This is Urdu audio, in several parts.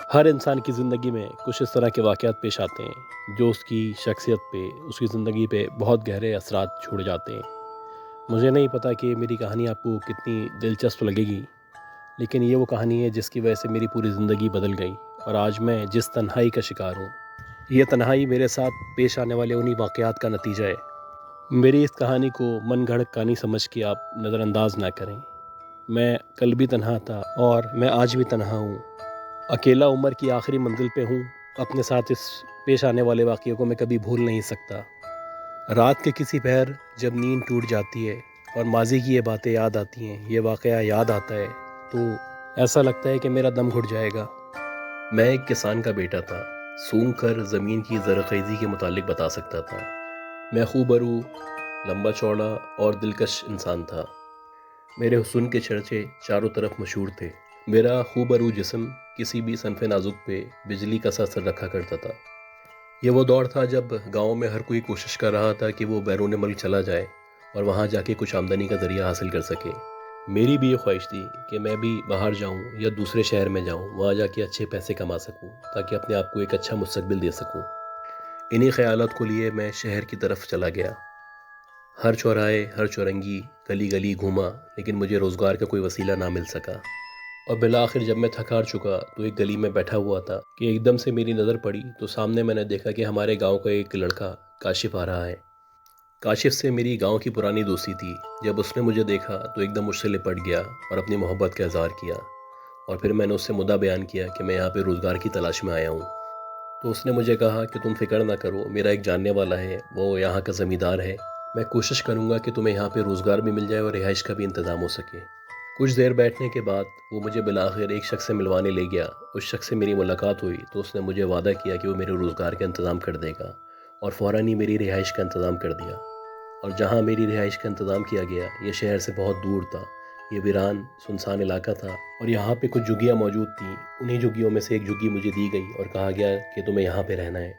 ہر انسان کی زندگی میں کچھ اس طرح کے واقعات پیش آتے ہیں جو اس کی شخصیت پہ، اس کی زندگی پہ بہت گہرے اثرات چھوڑ جاتے ہیں۔ مجھے نہیں پتہ کہ میری کہانی آپ کو کتنی دلچسپ لگے گی، لیکن یہ وہ کہانی ہے جس کی وجہ سے میری پوری زندگی بدل گئی، اور آج میں جس تنہائی کا شکار ہوں، یہ تنہائی میرے ساتھ پیش آنے والے انہی واقعات کا نتیجہ ہے۔ میری اس کہانی کو من گھڑت کہانی سمجھ کے آپ نظر انداز نہ کریں۔ میں کل بھی تنہا تھا اور میں آج بھی تنہا ہوں۔ اکیلا عمر کی آخری منزل پہ ہوں۔ اپنے ساتھ اس پیش آنے والے واقعے کو میں کبھی بھول نہیں سکتا۔ رات کے کسی پہر جب نیند ٹوٹ جاتی ہے اور ماضی کی یہ باتیں یاد آتی ہیں، یہ واقعہ یاد آتا ہے، تو ایسا لگتا ہے کہ میرا دم گھٹ جائے گا۔ میں ایک کسان کا بیٹا تھا، سونگ کر زمین کی زرخیزی کے متعلق بتا سکتا تھا۔ میں خوبرو، لمبا چوڑا اور دلکش انسان تھا۔ میرے حسن کے چرچے چاروں طرف مشہور تھے۔ میرا خوبرو جسم کسی بھی صنف نازک پہ بجلی کا سا اثر رکھا کرتا تھا۔ یہ وہ دور تھا جب گاؤں میں ہر کوئی کوشش کر رہا تھا کہ وہ بیرون ملک چلا جائے اور وہاں جا کے کچھ آمدنی کا ذریعہ حاصل کر سکے۔ میری بھی یہ خواہش تھی کہ میں بھی باہر جاؤں یا دوسرے شہر میں جاؤں، وہاں جا کے اچھے پیسے کما سکوں تاکہ اپنے آپ کو ایک اچھا مستقبل دے سکوں۔ انہی خیالات کو لیے میں شہر کی طرف چلا گیا۔ ہر چوراہے، ہر چورنگی، گلی گلی گھوما، لیکن مجھے روزگار کا کوئی وسیلہ نہ مل سکا۔ اور بالآخر جب میں تھک ہار چکا تو ایک گلی میں بیٹھا ہوا تھا کہ ایک دم سے میری نظر پڑی تو سامنے میں نے دیکھا کہ ہمارے گاؤں کا ایک لڑکا کاشف آ رہا ہے۔ کاشف سے میری گاؤں کی پرانی دوستی تھی۔ جب اس نے مجھے دیکھا تو ایک دم مجھ سے لپٹ گیا اور اپنی محبت کا اظہار کیا، اور پھر میں نے اس سے مدعا بیان کیا کہ میں یہاں پہ روزگار کی تلاش میں آیا ہوں۔ تو اس نے مجھے کہا کہ تم فکر نہ کرو، میرا ایک جاننے والا ہے، وہ یہاں کا زمیندار ہے، میں کوشش کروں گا کہ تمہیں یہاں پہ روزگار بھی مل جائے اور رہائش کا بھی انتظام ہو سکے۔ کچھ دیر بیٹھنے کے بعد وہ مجھے بالآخر ایک شخص سے ملوانے لے گیا۔ اس شخص سے میری ملاقات ہوئی تو اس نے مجھے وعدہ کیا کہ وہ میرے روزگار کا انتظام کر دے گا، اور فوراً ہی میری رہائش کا انتظام کر دیا۔ اور جہاں میری رہائش کا انتظام کیا گیا یہ شہر سے بہت دور تھا، یہ ویران سنسان علاقہ تھا، اور یہاں پہ کچھ جھگیاں موجود تھیں۔ انہی جھگیوں میں سے ایک جھگی مجھے دی گئی اور کہا گیا کہ تمہیں یہاں پہ رہنا ہے۔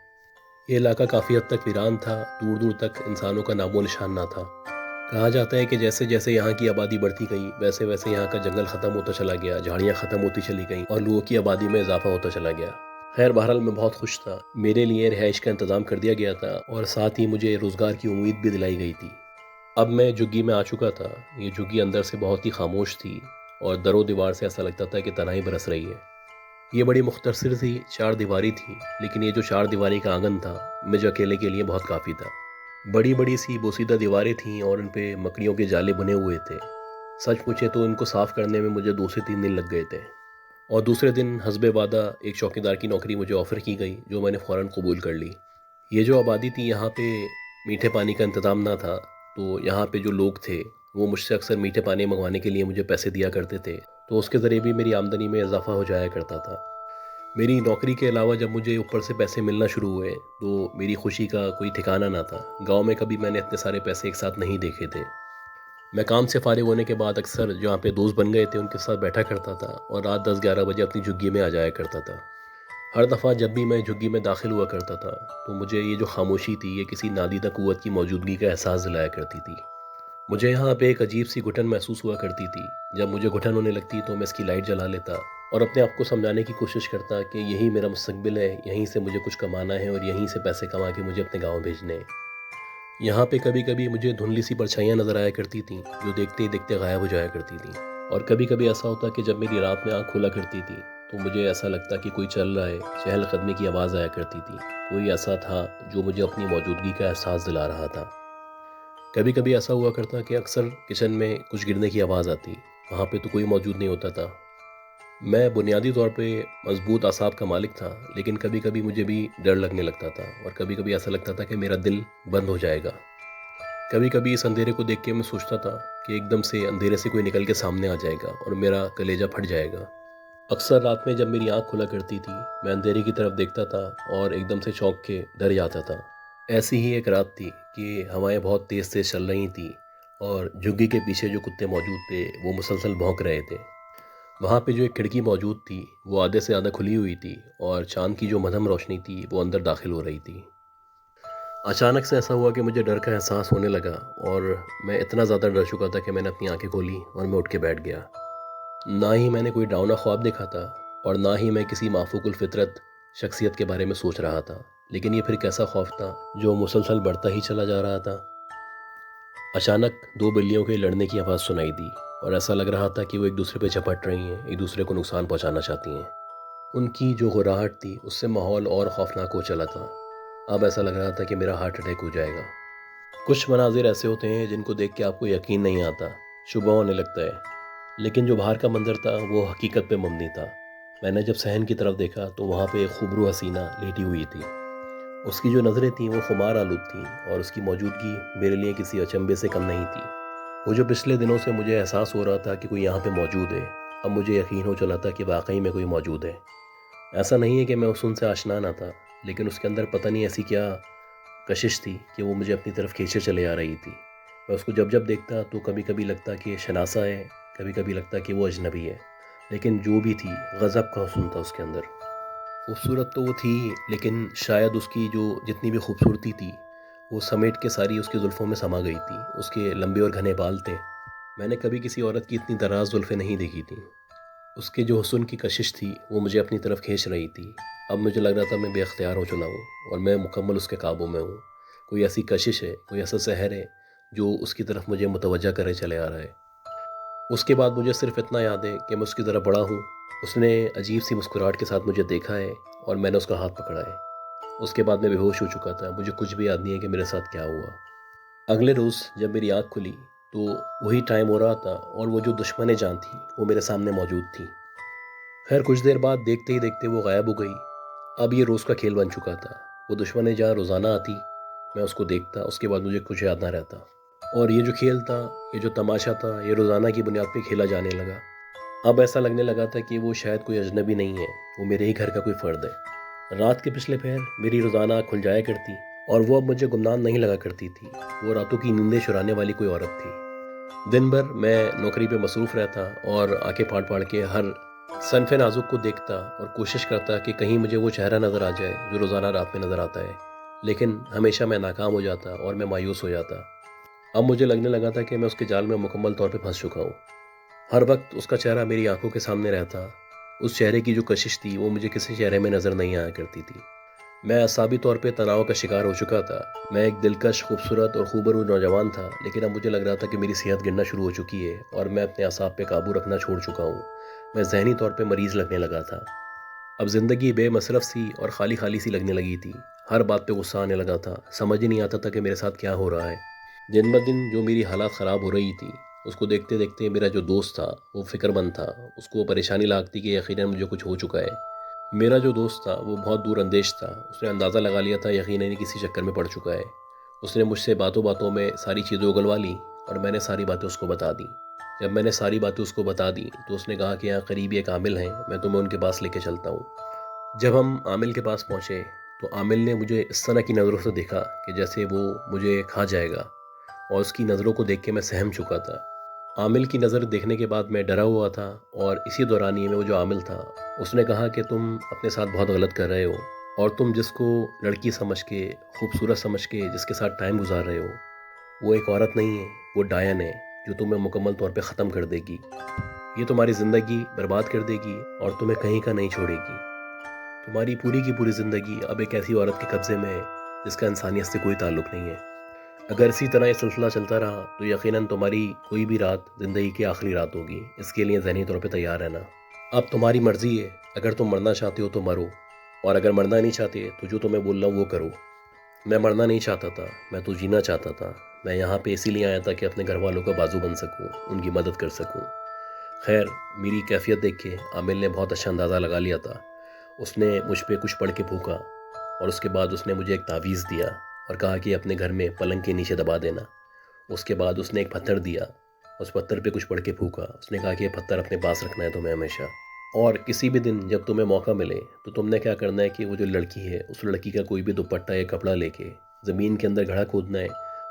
یہ علاقہ کافی حد تک ویران تھا، دور دور تک انسانوں کا نام و نشان نہ تھا۔ کہا جاتا ہے کہ جیسے جیسے یہاں کی آبادی بڑھتی گئی ویسے ویسے یہاں کا جنگل ختم ہوتا چلا گیا، جھاڑیاں ختم ہوتی چلی گئیں اور لوگوں کی آبادی میں اضافہ ہوتا چلا گیا۔ خیر بہرحال میں بہت خوش تھا، میرے لیے رہائش کا انتظام کر دیا گیا تھا اور ساتھ ہی مجھے روزگار کی امید بھی دلائی گئی تھی۔ اب میں جھگی میں آ چکا تھا۔ یہ جھگی اندر سے بہت ہی خاموش تھی اور در و دیوار سے ایسا لگتا تھا کہ تنہائی برس رہی ہے۔ یہ بڑی مختصر تھی، 4 دیواری تھی، لیکن یہ جو 4 دیواری کا آنگن تھا مجھے اکیلے کے لیے بہت کافی تھا۔ بڑی بڑی سی بوسیدہ دیواریں تھیں اور ان پہ مکڑیوں کے جالے بنے ہوئے تھے۔ سچ پوچھے تو ان کو صاف کرنے میں مجھے 2 سے 3 دن لگ گئے تھے، اور دوسرے دن حسب وعدہ ایک چوکیدار کی نوکری مجھے آفر کی گئی جو میں نے فوراً قبول کر لی۔ یہ جو آبادی تھی یہاں پہ میٹھے پانی کا انتظام نہ تھا، تو یہاں پہ جو لوگ تھے وہ مجھ سے اکثر میٹھے پانی منگوانے کے لیے مجھے پیسے دیا کرتے تھے، تو اس کے ذریعے بھی میری آمدنی میں اضافہ ہو جایا کرتا تھا۔ میری نوکری کے علاوہ جب مجھے اوپر سے پیسے ملنا شروع ہوئے تو میری خوشی کا کوئی ٹھکانہ نہ تھا۔ گاؤں میں کبھی میں نے اتنے سارے پیسے ایک ساتھ نہیں دیکھے تھے۔ میں کام سے فارغ ہونے کے بعد اکثر جہاں پہ دوست بن گئے تھے ان کے ساتھ بیٹھا کرتا تھا اور رات 10-11 بجے اپنی جھگی میں آ جایا کرتا تھا۔ ہر دفعہ جب بھی میں جھگی میں داخل ہوا کرتا تھا تو مجھے یہ جو خاموشی تھی یہ کسی نادیدہ قوت کی موجودگی کا احساس دلایا کرتی تھی۔ مجھے یہاں پہ ایک عجیب سی گھٹن محسوس ہوا کرتی تھی۔ جب مجھے گھٹن ہونے لگتی تو میں اس کی لائٹ جلا لیتا اور اپنے آپ کو سمجھانے کی کوشش کرتا کہ یہی میرا مستقبل ہے، یہیں سے مجھے کچھ کمانا ہے اور یہیں سے پیسے کما کے مجھے اپنے گاؤں بھیجنے ہیں۔ یہاں پہ کبھی کبھی مجھے دھندلی سی پرچھائیاں نظر آیا کرتی تھیں جو دیکھتے ہی دیکھتے غائب ہو جایا کرتی تھیں، اور کبھی کبھی ایسا ہوتا کہ جب میری رات میں آنکھ کھولا کرتی تھی تو مجھے ایسا لگتا کہ کوئی چل رہا ہے، چہل قدمی کی آواز آیا کرتی تھی، کوئی ایسا تھا جو مجھے اپنی موجودگی کا احساس دلا رہا تھا۔ کبھی کبھی ایسا ہوا کرتا کہ اکثر کچن میں کچھ گرنے کی آواز آتی، وہاں پہ تو کوئی موجود نہیں ہوتا تھا۔ میں بنیادی طور پہ مضبوط اعصاب کا مالک تھا، لیکن کبھی کبھی مجھے بھی ڈر لگنے لگتا تھا اور کبھی کبھی ایسا لگتا تھا کہ میرا دل بند ہو جائے گا۔ کبھی کبھی اس اندھیرے کو دیکھ کے میں سوچتا تھا کہ ایک دم سے اندھیرے سے کوئی نکل کے سامنے آ جائے گا اور میرا کلیجہ پھٹ جائے گا۔ اکثر رات میں جب میری آنکھ کھلا کرتی تھی میں اندھیرے کی طرف دیکھتا تھا اور ایک دم سے چونک کے ڈر جاتا تھا۔ ایسی ہی ایک رات تھی کہ ہوائیں بہت تیز تیز چل رہی تھیں اور جھگی کے پیچھے جو کتے موجود تھے وہ مسلسل بھونک رہے تھے۔ وہاں پہ جو ایک کھڑکی موجود تھی وہ آدھے سے زیادہ کھلی ہوئی تھی اور چاند کی جو مدھم روشنی تھی وہ اندر داخل ہو رہی تھی۔ اچانک سے ایسا ہوا کہ مجھے ڈر کا احساس ہونے لگا اور میں اتنا زیادہ ڈر چکا تھا کہ میں نے اپنی آنکھیں کھولی اور میں اٹھ کے بیٹھ گیا۔ نہ ہی میں نے کوئی ڈراؤنا خواب دیکھا تھا، اور نہ ہی میں کسی معفوق الفطرت شخصیت کے بارے میں سوچ رہا تھا، لیکن یہ پھر کیسا خوف تھا جو مسلسل بڑھتا ہی چلا جا رہا تھا۔ اچانک دو بلیوں کے لڑنے کی آواز سنائی دی اور ایسا لگ رہا تھا کہ وہ ایک دوسرے پہ جھپٹ رہی ہیں، ایک دوسرے کو نقصان پہنچانا چاہتی ہیں۔ ان کی جو غراہٹ تھی اس سے ماحول اور خوفناک ہو چلا تھا۔ اب ایسا لگ رہا تھا کہ میرا ہارٹ اٹیک ہو جائے گا۔ کچھ مناظر ایسے ہوتے ہیں جن کو دیکھ کے آپ کو یقین نہیں آتا، شبہ ہونے لگتا ہے، لیکن جو باہر کا منظر تھا وہ حقیقت پہ مبنی تھا۔ میں نے جب صحن کی طرف دیکھا تو وہاں پہ ایک خوبرو حسینہ لیٹی ہوئی تھی۔ اس کی جو نظریں تھیں وہ خمار آلود تھیں اور اس کی موجودگی میرے لیے کسی اچنبے سے کم نہیں تھی۔ وہ جو پچھلے دنوں سے مجھے احساس ہو رہا تھا کہ کوئی یہاں پہ موجود ہے، اب مجھے یقین ہو چلا تھا کہ واقعی میں کوئی موجود ہے۔ ایسا نہیں ہے کہ میں ان سے آشنا نہ تھا، لیکن اس کے اندر پتہ نہیں ایسی کیا کشش تھی کہ وہ مجھے اپنی طرف کھینچے چلے آ رہی تھی۔ میں اس کو جب جب دیکھتا تو کبھی کبھی لگتا کہ شناسا ہے، کبھی کبھی لگتا کہ وہ اجنبی ہے، لیکن جو بھی تھی غضب کا حسن تھا اس کے اندر۔ خوبصورت تو وہ تھی، لیکن شاید اس کی جو جتنی بھی خوبصورتی تھی وہ سمیٹ کے ساری اس کی زلفوں میں سما گئی تھی۔ اس کے لمبے اور گھنے بال تھے، میں نے کبھی کسی عورت کی اتنی دراز زلفیں نہیں دیکھی تھیں۔ اس کے جو حسن کی کشش تھی وہ مجھے اپنی طرف کھینچ رہی تھی۔ اب مجھے لگ رہا تھا میں بے اختیار ہو چلا ہوں اور میں مکمل اس کے قابو میں ہوں۔ کوئی ایسی کشش ہے، کوئی ایسا سحر ہے جو اس کی طرف مجھے متوجہ کرے چلے آ رہا ہے۔ اس کے بعد مجھے صرف اتنا یاد ہے کہ میں اس کی طرف بڑا ہوں، اس نے عجیب سی مسکراہٹ کے ساتھ مجھے دیکھا ہے اور میں نے اس کا ہاتھ پکڑا ہے۔ اس کے بعد میں بے ہوش ہو چکا تھا، مجھے کچھ بھی یاد نہیں ہے کہ میرے ساتھ کیا ہوا۔ اگلے روز جب میری آنکھ کھلی تو وہی ٹائم ہو رہا تھا اور وہ جو دشمن جان تھی وہ میرے سامنے موجود تھی۔ خیر کچھ دیر بعد دیکھتے ہی دیکھتے وہ غائب ہو گئی۔ اب یہ روز کا کھیل بن چکا تھا۔ وہ دشمن جان روزانہ آتی، میں اس کو دیکھتا، اس کے بعد مجھے کچھ یاد نہ رہتا، اور یہ جو کھیل تھا، یہ جو تماشا تھا، یہ روزانہ کی بنیاد پہ کھیلا جانے لگا۔ اب ایسا لگنے لگا تھا کہ وہ شاید کوئی اجنبی نہیں ہے، وہ میرے ہی گھر کا کوئی فرد ہے۔ رات کے پچھلے پہر میری روزانہ آنکھ کھل جایا کرتی اور وہ اب مجھے گمنام نہیں لگا کرتی تھی۔ وہ راتوں کی نیندیں چرانے والی کوئی عورت تھی۔ دن بھر میں نوکری پہ مصروف رہتا اور آنکھیں پھاڑ پھاڑ کے ہر صنف نازک کو دیکھتا اور کوشش کرتا کہ کہیں مجھے وہ چہرہ نظر آ جائے جو روزانہ رات میں نظر آتا ہے، لیکن ہمیشہ میں ناکام ہو جاتا اور میں مایوس ہو جاتا۔ اب مجھے لگنے لگا تھا کہ میں اس کے جال میں مکمل طور پہ پھنس چکا ہوں۔ ہر وقت اس کا چہرہ میری آنکھوں کے سامنے رہتا۔ اس چہرے کی جو کشش تھی وہ مجھے کسی چہرے میں نظر نہیں آیا کرتی تھی۔ میں اعصابی طور پہ تناؤ کا شکار ہو چکا تھا۔ میں ایک دلکش، خوبصورت اور خوبرو نوجوان تھا، لیکن اب مجھے لگ رہا تھا کہ میری صحت گرنا شروع ہو چکی ہے اور میں اپنے اعصاب پہ قابو رکھنا چھوڑ چکا ہوں۔ میں ذہنی طور پہ مریض لگنے لگا تھا۔ اب زندگی بے مصرف سی اور خالی خالی سی لگنے لگی تھی۔ ہر بات پہ غصہ آنے لگا تھا، سمجھ ہی نہیں آتا تھا کہ میرے ساتھ کیا ہو رہا ہے۔ دن بہ دن جو میری حالات خراب ہو رہی تھی، اس کو دیکھتے دیکھتے میرا جو دوست تھا وہ فکر مند تھا۔ اس کو پریشانی لگتی کہ یقیناً مجھے کچھ ہو چکا ہے۔ میرا جو دوست تھا وہ بہت دور اندیش تھا۔ اس نے اندازہ لگا لیا تھا یقیناً کسی چکر میں پڑ چکا ہے۔ اس نے مجھ سے باتوں باتوں میں ساری چیزیں اگلوا لیں اور میں نے ساری باتیں اس کو بتا دیں۔ جب میں نے ساری باتیں اس کو بتا دیں تو اس نے کہا کہ یہاں قریب ایک عامل ہیں، میں تمہیں ان کے پاس لے کے چلتا ہوں۔ جب ہم عامل کے پاس پہنچے تو عامل نے مجھے اس طرح کی نظروں سے دیکھا کہ جیسے وہ مجھے کھا جائے گا، اور اس کی نظروں کو دیکھ کے میں سہم چکا تھا۔ عامل کی نظر دیکھنے کے بعد میں ڈرا ہوا تھا، اور اسی دورانیے میں وہ جو عامل تھا اس نے کہا کہ تم اپنے ساتھ بہت غلط کر رہے ہو، اور تم جس کو لڑکی سمجھ کے، خوبصورت سمجھ کے جس کے ساتھ ٹائم گزار رہے ہو، وہ ایک عورت نہیں ہے، وہ ڈائن ہے جو تمہیں مکمل طور پہ ختم کر دے گی۔ یہ تمہاری زندگی برباد کر دے گی اور تمہیں کہیں کا نہیں چھوڑے گی۔ تمہاری پوری کی پوری زندگی اب ایک ایسی عورت کے قبضے میں ہے جس کا انسانیت سے کوئی تعلق نہیں ہے۔ اگر اسی طرح یہ سلسلہ چلتا رہا تو یقیناً تمہاری کوئی بھی رات زندگی کی آخری رات ہوگی۔ اس کے لیے ذہنی طور پہ تیار رہنا۔ اب تمہاری مرضی ہے، اگر تم مرنا چاہتے ہو تو مرو، اور اگر مرنا نہیں چاہتے تو جو تمہیں بول رہا ہوں وہ کرو۔ میں مرنا نہیں چاہتا تھا، میں تو جینا چاہتا تھا۔ میں یہاں پہ اسی لیے آیا تھا کہ اپنے گھر والوں کا بازو بن سکوں، ان کی مدد کر سکوں۔ خیر میری کیفیت دیکھ کے عامل نے بہت اچھا اندازہ لگا لیا تھا۔ اس نے مجھ پہ کچھ پڑھ کے پھونکا اور اس کے بعد اس نے مجھے ایک تعویذ دیا اور کہا کہ اپنے گھر میں پلنگ کے نیچے دبا دینا۔ اس کے بعد اس نے ایک پتھر دیا، اس پتھر پہ کچھ پڑھ کے پھونکا۔ اس نے کہا کہ یہ پتھر اپنے پاس رکھنا ہے تمہیں ہمیشہ، اور کسی بھی دن جب تمہیں موقع ملے تو تم نے کیا کرنا ہے کہ وہ جو لڑکی ہے اس لڑکی کا کوئی بھی دوپٹہ یا کپڑا لے کے زمین کے اندر گڑھا کھودنا ہے،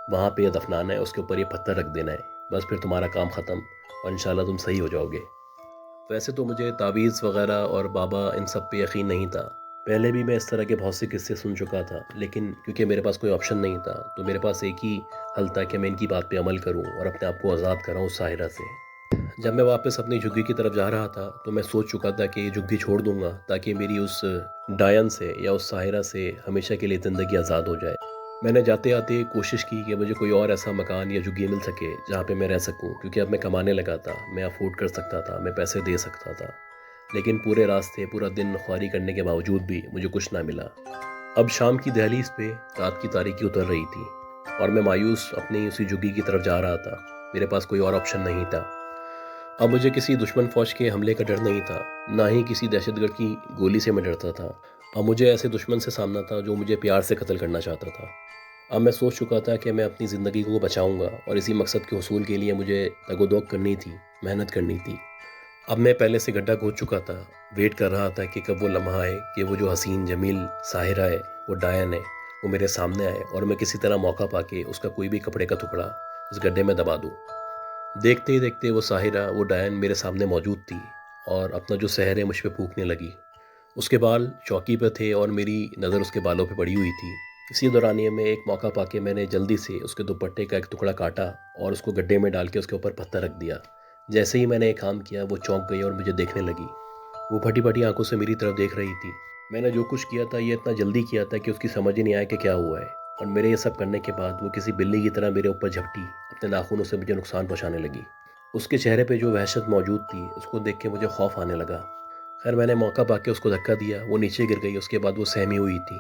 وہاں پہ یہ دفنانا ہے، اس کے اوپر یہ پتھر رکھ دینا ہے، بس پھر تمہارا کام ختم اور انشاءاللہ تم صحیح ہو جاؤ گے۔ ویسے تو مجھے تعویذ وغیرہ اور بابا ان سب پہ یقین نہیں تھا۔ پہلے بھی میں اس طرح کے بہت سے قصے سن چکا تھا، لیکن کیونکہ میرے پاس کوئی آپشن نہیں تھا تو میرے پاس ایک ہی حل تھا کہ میں ان کی بات پہ عمل کروں اور اپنے آپ کو آزاد کراؤں اس ساحرہ سے۔ جب میں واپس اپنی جھگی کی طرف جا رہا تھا تو میں سوچ چکا تھا کہ یہ جھگی چھوڑ دوں گا تاکہ میری اس ڈائن سے یا اس ساحرہ سے ہمیشہ کے لیے زندگی آزاد ہو جائے۔ میں نے جاتے آتے کوشش کی کہ مجھے کوئی اور ایسا مکان یا جھگی مل سکے جہاں پہ میں رہ سکوں، کیونکہ اب میں کمانے لگا تھا، میں افورڈ کر سکتا تھا، میں پیسے دے سکتا تھا۔ لیکن پورے راستے پورا دن خواری کرنے کے باوجود بھی مجھے کچھ نہ ملا۔ اب شام کی دہلیز پہ رات کی تاریکی اتر رہی تھی اور میں مایوس اپنی اسی جھگی کی طرف جا رہا تھا۔ میرے پاس کوئی اور آپشن نہیں تھا۔ اب مجھے کسی دشمن فوج کے حملے کا ڈر نہیں تھا، نہ ہی کسی دہشت گرد کی گولی سے میں ڈرتا تھا۔ اب مجھے ایسے دشمن سے سامنا تھا جو مجھے پیار سے قتل کرنا چاہتا تھا۔ اب میں سوچ چکا تھا کہ میں اپنی زندگی کو بچاؤں گا اور اسی مقصد کے حصول کے لیے مجھے تگ و دوگ کرنی تھی، محنت کرنی تھی۔ اب میں پہلے سے گڈھا کھود چکا تھا، ویٹ کر رہا تھا کہ کب وہ لمحہ آئے کہ وہ جو حسین جمیل ساحرہ ہے، وہ ڈائن ہے، وہ میرے سامنے آئے اور میں کسی طرح موقع پا کے اس کا کوئی بھی کپڑے کا ٹکڑا اس گڈھے میں دبا دوں۔ دیکھتے ہی دیکھتے وہ ساحرہ، وہ ڈائن میرے سامنے موجود تھی اور اپنا جو سحر ہے مجھ پہ پھونکنے لگی۔ اس کے بال چوکی پہ تھے اور میری نظر اس کے بالوں پہ پڑی ہوئی تھی۔ اسی دورانیے میں ایک موقع پا کے میں نے جلدی سے اس کے دوپٹے کا ایک ٹکڑا کاٹا اور اس کو گڈھے میں ڈال کے اس کے اوپر پتھر رکھ دیا۔ جیسے ہی میں نے یہ کام کیا وہ چونک گئی اور مجھے دیکھنے لگی۔ وہ پھٹی پھٹی آنکھوں سے میری طرف دیکھ رہی تھی۔ میں نے جو کچھ کیا تھا یہ اتنا جلدی کیا تھا کہ اس کی سمجھ ہی نہیں آیا کہ کیا ہوا ہے، اور میرے یہ سب کرنے کے بعد وہ کسی بلی کی طرح میرے اوپر جھپٹی، اپنے ناخنوں سے مجھے نقصان پہنچانے لگی۔ اس کے چہرے پہ جو وحشت موجود تھی اس کو دیکھ کے مجھے خوف آنے لگا۔ خیر میں نے موقع پا کے اس کو دھکا دیا، وہ نیچے گر گئی۔ اس کے بعد وہ سہمی ہوئی تھی۔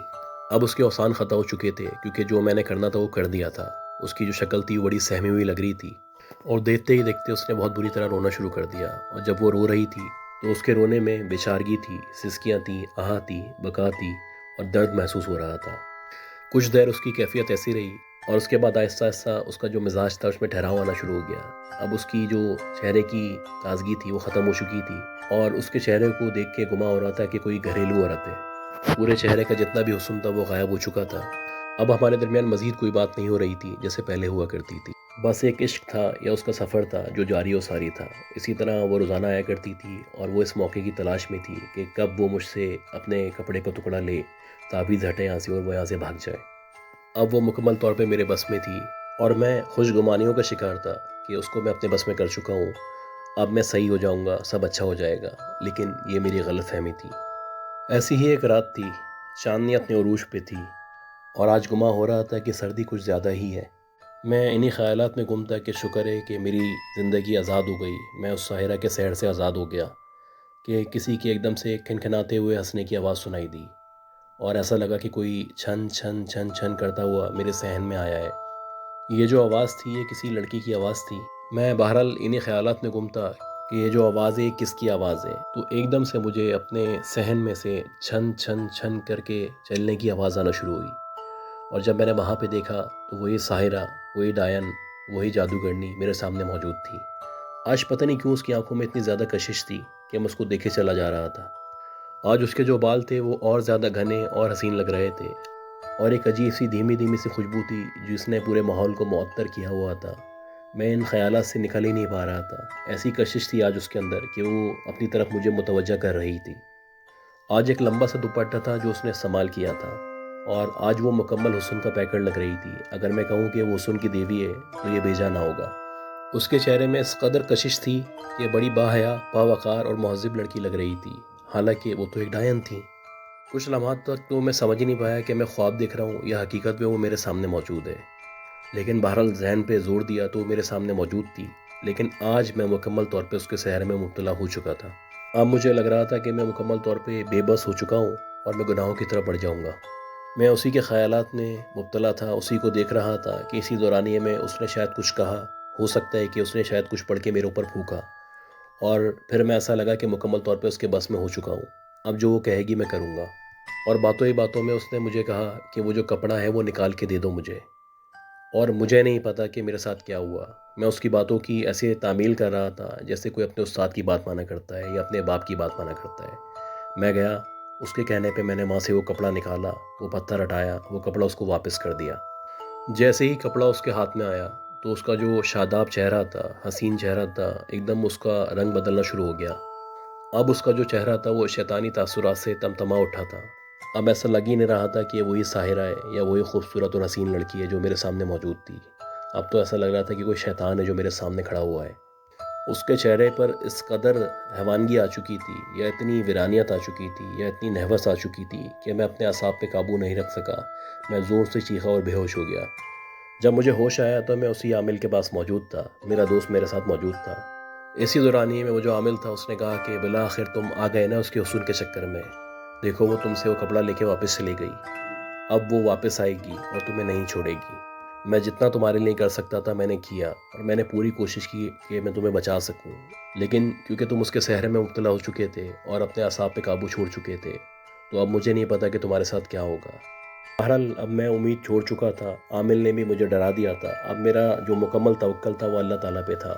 اب اس کے اوسان ختم ہو چکے تھے کیونکہ جو میں نے کرنا تھا وہ کر دیا تھا۔ اس کی جو شکل تھی وہ بڑی سہمی ہوئی لگ رہی تھی، اور دیکھتے ہی دیکھتے اس نے بہت بری طرح رونا شروع کر دیا۔ اور جب وہ رو رہی تھی تو اس کے رونے میں بے چارگی تھی، سسکیاں تھیں، آہ تھی، بکا تھی اور درد محسوس ہو رہا تھا۔ کچھ دیر اس کی کیفیت ایسی رہی اور اس کے بعد آہستہ آہستہ اس کا جو مزاج تھا اس میں ٹھہراؤ آنا شروع ہو گیا۔ اب اس کی جو چہرے کی تازگی تھی وہ ختم ہو چکی تھی اور اس کے چہرے کو دیکھ کے گمان ہو رہا تھا کہ کوئی گھریلو عورت ہے۔ پورے چہرے کا جتنا بھی حسن تھا وہ غائب ہو چکا تھا۔ اب ہمارے درمیان مزید کوئی بات نہیں ہو رہی تھی جیسے پہلے ہوا کرتی تھی۔ بس ایک عشق تھا یا اس کا سفر تھا جو جاری و ساری تھا۔ اسی طرح وہ روزانہ آیا کرتی تھی اور وہ اس موقع کی تلاش میں تھی کہ کب وہ مجھ سے اپنے کپڑے کا ٹکڑا لے، تعویذ ہٹے یہاں سے اور وہ یہاں سے بھاگ جائے۔ اب وہ مکمل طور پہ میرے بس میں تھی اور میں خوش گمانیوں کا شکار تھا کہ اس کو میں اپنے بس میں کر چکا ہوں۔ اب میں صحیح ہو جاؤں گا، سب اچھا ہو جائے گا، لیکن یہ میری غلط فہمی تھی۔ ایسی ہی ایک رات تھی، چاندنی اپنے عروج پہ تھی اور آج گمان ہو رہا تھا کہ سردی کچھ زیادہ ہی ہے۔ میں انہی خیالات میں گم تھا کہ شکر ہے کہ میری زندگی آزاد ہو گئی، میں اس ساحرہ کے سحر سے آزاد ہو گیا کہ کسی کے ایک دم سے کھنکھناتے ہوئے ہنسنے کی آواز سنائی دی اور ایسا لگا کہ کوئی چھن چھن چھن چھن کرتا ہوا میرے صحن میں آیا ہے۔ یہ جو آواز تھی یہ کسی لڑکی کی آواز تھی۔ میں بہرحال انہی خیالات میں گم تھا کہ یہ جو آواز ہے یہ کس کی آواز ہے، تو ایک دم سے مجھے اپنے صحن میں سے چھن چھن چھن کر کے چلنے کی آواز آنا شروع ہوئی، اور جب میں نے وہاں پہ دیکھا تو وہی ساحرہ، وہی ڈائن، وہی جادوگرنی میرے سامنے موجود تھی۔ آج پتہ نہیں کیوں اس کی آنکھوں میں اتنی زیادہ کشش تھی کہ میں اس کو دیکھے چلا جا رہا تھا۔ آج اس کے جو بال تھے وہ اور زیادہ گھنے اور حسین لگ رہے تھے، اور ایک عجیب سی دھیمی دھیمی سی خوشبو تھی جس نے پورے ماحول کو معطر کیا ہوا تھا۔ میں ان خیالات سے نکل ہی نہیں پا رہا تھا۔ ایسی کشش تھی آج اس کے اندر کہ وہ اپنی طرف مجھے متوجہ کر رہی تھی۔ آج ایک لمبا سا دوپٹہ تھا جو اس نے استعمال کیا تھا، اور آج وہ مکمل حسن کا پیکر لگ رہی تھی۔ اگر میں کہوں کہ وہ حسن کی دیوی ہے تو یہ بھیجا نہ ہوگا۔ اس کے چہرے میں اس قدر کشش تھی کہ بڑی باحیا، باوقار اور مہذب لڑکی لگ رہی تھی، حالانکہ وہ تو ایک ڈائن تھی۔ کچھ لمحات تک تو میں سمجھ ہی نہیں پایا کہ میں خواب دیکھ رہا ہوں یا حقیقت میں وہ میرے سامنے موجود ہے، لیکن بہرحال ذہن پہ زور دیا تو وہ میرے سامنے موجود تھی۔ لیکن آج میں مکمل طور پہ اس کے سحر میں مبتلا ہو چکا تھا۔ اب مجھے لگ رہا تھا کہ میں مکمل طور پہ بے بس ہو چکا ہوں اور میں گناہوں کی طرف بڑھ جاؤں گا۔ میں اسی کے خیالات میں مبتلا تھا، اسی کو دیکھ رہا تھا کہ اسی دورانیے میں اس نے شاید کچھ کہا، ہو سکتا ہے کہ اس نے شاید کچھ پڑھ کے میرے اوپر پھونکا، اور پھر میں ایسا لگا کہ مکمل طور پہ اس کے بس میں ہو چکا ہوں۔ اب جو وہ کہے گی میں کروں گا۔ اور باتوں ہی باتوں میں اس نے مجھے کہا کہ وہ جو کپڑا ہے وہ نکال کے دے دو مجھے، اور مجھے نہیں پتا کہ میرے ساتھ کیا ہوا۔ میں اس کی باتوں کی ایسے تعمیل کر رہا تھا جیسے کوئی اپنے استاد کی بات مانا کرتا ہے یا اپنے باپ کی بات مانا کرتا ہے۔ میں گیا، اس کے کہنے پہ میں نے وہاں سے وہ کپڑا نکالا، وہ پتھر ہٹایا، وہ کپڑا اس کو واپس کر دیا۔ جیسے ہی کپڑا اس کے ہاتھ میں آیا تو اس کا جو شاداب چہرہ تھا، حسین چہرہ تھا، ایک دم اس کا رنگ بدلنا شروع ہو گیا۔ اب اس کا جو چہرہ تھا وہ شیطانی تاثرات سے تمتما اٹھا تھا۔ اب ایسا لگ ہی نہیں رہا تھا کہ وہی ساحرہ ہے یا وہی خوبصورت اور حسین لڑکی ہے جو میرے سامنے موجود تھی۔ اب تو ایسا لگ رہا تھا کہ کوئی شیطان ہے جو میرے سامنے کھڑا ہوا ہے۔ اس کے چہرے پر اس قدر حیوانگی آ چکی تھی، یا اتنی ویرانیت آ چکی تھی، یا اتنی نہوس آ چکی تھی کہ میں اپنے اعصاب پہ قابو نہیں رکھ سکا۔ میں زور سے چیخا اور بے ہوش ہو گیا۔ جب مجھے ہوش آیا تو میں اسی عامل کے پاس موجود تھا، میرا دوست میرے ساتھ موجود تھا۔ اسی دورانیے میں وہ جو عامل تھا اس نے کہا کہ بالآخر تم آ گئے نا اس کے حسن کے چکر میں، دیکھو وہ تم سے وہ کپڑا لے کے واپس چلی گئی، اب وہ واپس آئے گی اور تمہیں نہیں چھوڑے گی۔ میں جتنا تمہارے لیے کر سکتا تھا میں نے کیا، اور میں نے پوری کوشش کی کہ میں تمہیں بچا سکوں، لیکن کیونکہ تم اس کے سحر میں مبتلا ہو چکے تھے اور اپنے اعصاب پہ قابو چھوڑ چکے تھے، تو اب مجھے نہیں پتا کہ تمہارے ساتھ کیا ہوگا۔ بہرحال اب میں امید چھوڑ چکا تھا، عامل نے بھی مجھے ڈرا دیا تھا، اب میرا جو مکمل توکل تھا وہ اللہ تعالیٰ پہ تھا۔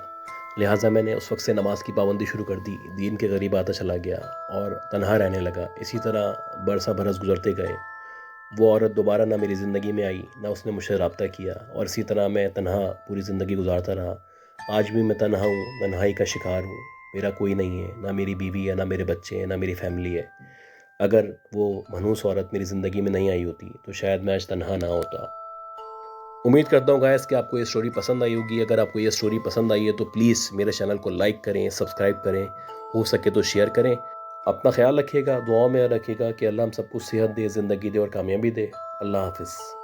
لہٰذا میں نے اس وقت سے نماز کی پابندی شروع کر دی، دین کے قریب آتا چلا گیا اور تنہا رہنے لگا۔ اسی طرح برسہ برس گزرتے گئے، وہ عورت دوبارہ نہ میری زندگی میں آئی، نہ اس نے مجھ سے رابطہ کیا، اور اسی طرح میں تنہا پوری زندگی گزارتا رہا۔ آج بھی میں تنہا ہوں، تنہائی کا شکار ہوں، میرا کوئی نہیں ہے، نہ میری بیوی ہے، نہ میرے بچے ہیں، نہ میری فیملی ہے۔ اگر وہ منحوس عورت میری زندگی میں نہیں آئی ہوتی تو شاید میں آج تنہا نہ ہوتا۔ امید کرتا ہوں گائز کہ آپ کو یہ سٹوری پسند آئی ہوگی۔ اگر آپ کو یہ سٹوری پسند آئی ہے تو پلیز میرے چینل کو لائک کریں، سبسکرائب کریں، ہو سکے تو شیئر کریں۔ اپنا خیال رکھیے گا، دعاؤں میں رکھیے گا کہ اللہ ہم سب کو صحت دے، زندگی دے اور کامیابی دے۔ اللہ حافظ۔